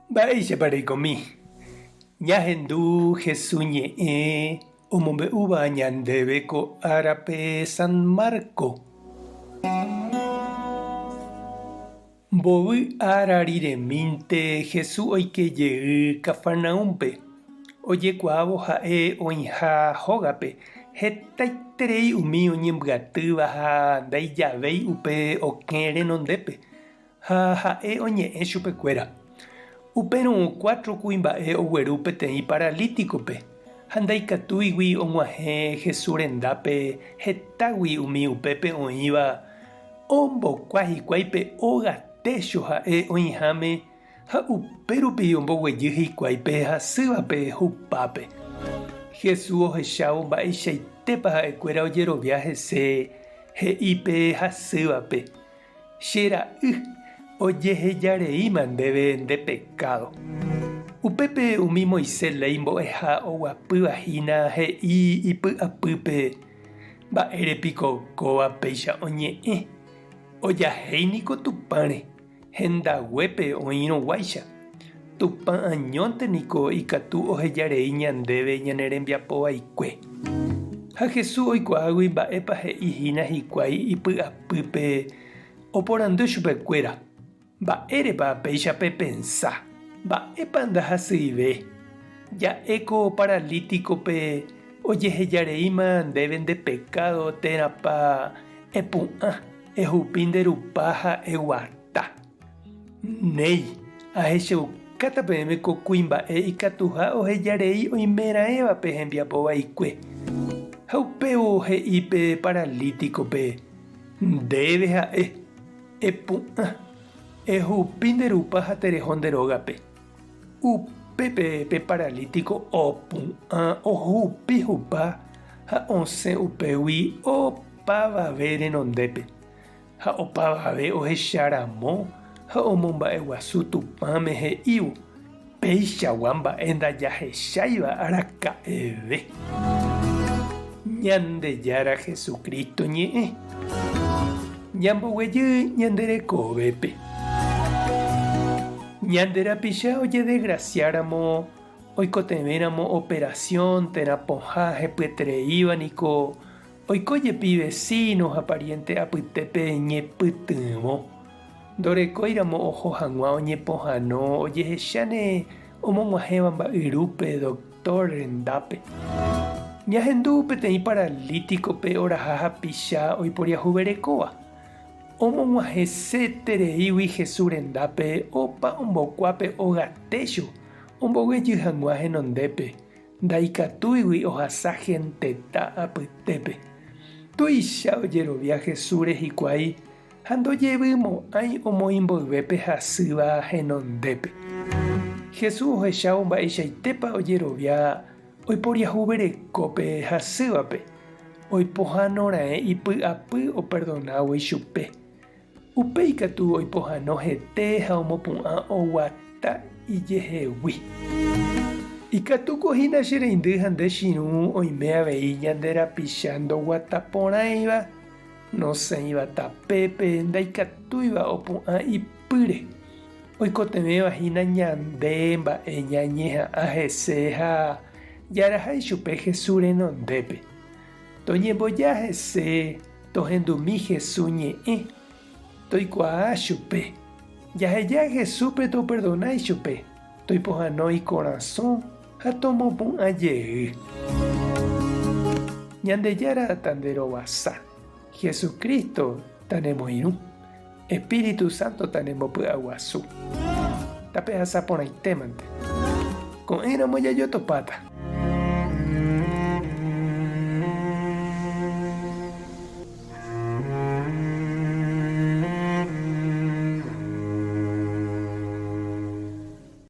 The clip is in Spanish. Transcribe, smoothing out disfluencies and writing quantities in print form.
Mba'éicha reikomi. Ñahendu Jesús ñe'ẽ omombe'úva ñandéve ko árape San Marco. Mbovy ára riremínte Jesús oikejey Cafarnaúmpe. Ojekuaávo ha'e oĩha hógape hetaiterei umi oñembyatýva ha ndaijavéi upe okẽ renondépe ha ha'e oñe'ẽ chupekuéra. Upérõ 4 kuimba'e ogueru peteĩ paralíticope ha ndaikatúigui og̃uahẽ Jesús rendápe hetágui umi upépe oĩva ombokua hikuáipe ógatécho ha'e oĩháme ha upérupi omboguejy hikuáipe hasývape hupápe. Jesús ohechávo mba'eichaitépa ha'ekuéra ojerovia hese he'ípe hasývape: che ra'y ojehejareíma ndéve nde pecado. Upépe umi Moisés ley mbo'eha oguapyvahína he'i ipy'apýpe mba'érepiko kóva péicha oñe'ẽ. Ojahéiniko Tupãre hendaguépe oĩrõguáicha. Tupã añónteniko ikatu ohejarei ñandéve ñane rembiapovaikue. Ha Jesús oikuaágui mba'épa he'ihína hikuái ipy'apýpe oporandu chupekuéra: mba'érepa péichape pensa, mba'épa ndahasýive. Ja'éko paralíticope ojehejareíma ndéve nde pecado térãpa epu'ã, ehupi nde rupa ha eguata. Néi ahecheukáta peẽme ko kuimba'e ikatuha ohejarei oimeraẽvape hembiapovaikue. Ha upévo he'ípe paralíticope: ndéve ha'e, epu'ã, ehupi nde rupa ha tereho nde rógape. Upépe pe paralítico opu'ã, ohupi hupa ha osẽ upégui opavave renondépe. Ha opavave ohecharamo ha omomba'eguasu Tupãme he'ívo: péichagua mba'e ndajahecháiva araka'eve. Ñandejára Jesucristo ñe'ẽ. Ñamboguejy ñanderekóvepe. Ñande rapicha ojedegraciáramo oikotevéramo operación térã pohã hepyetereívaniko oikójepi vecino ha pariente apytépe ñepytyvõ. Ndorekóiramo oho hag̃ua oñepohãno ojehecháne omog̃uahẽva mba'yrúpe doctor rendápe. Ñahendu peteĩ paralíticope oraha hapicha oiporiahuverekóva. Omog̃uahẽsetereígui Jesús rendápe opa ombokuápe ogatécho omboguejy hag̃ua henondépe ndaikatúigui ohasa gentetã apytépe. Tuicha ojerovia Jesús rehikuái ha ndojevýmo'ãi omoĩmboyvépe hasýva henondépe. Jesús ohechávo mba'eichaitépa ojerovia oiporiahuverekópe hasývape. Oipohãnora'e ipy'apy operdonávoi chupe. Upéi katu oipohãno hete ha omopu'ã oguata ijehegui. Ikatukohína che reindy ha nde chiru oime avei ñande rapicha ndoguataporãiva, nosẽiva tapépe ndaikatúiva opu'ã ipýre. Oikotevẽvahína ñande mba'e ñañeha'ã hese ha jarahái chupe Jesús renondépe. Toñemboja hese tohendumi Jesús ñe'ẽ. Toikuaa chupe. Jaheja Jesúspe toperdonái chupe. Toipohãnói corazón ha tomopu'ãjey. Ñandejára tanderovasa. Jesucristo tanemoirũ. Espíritu Santo tanemopy'aguasu. Tape hasaporãitémante. Ko'ẽramo jajotopáta.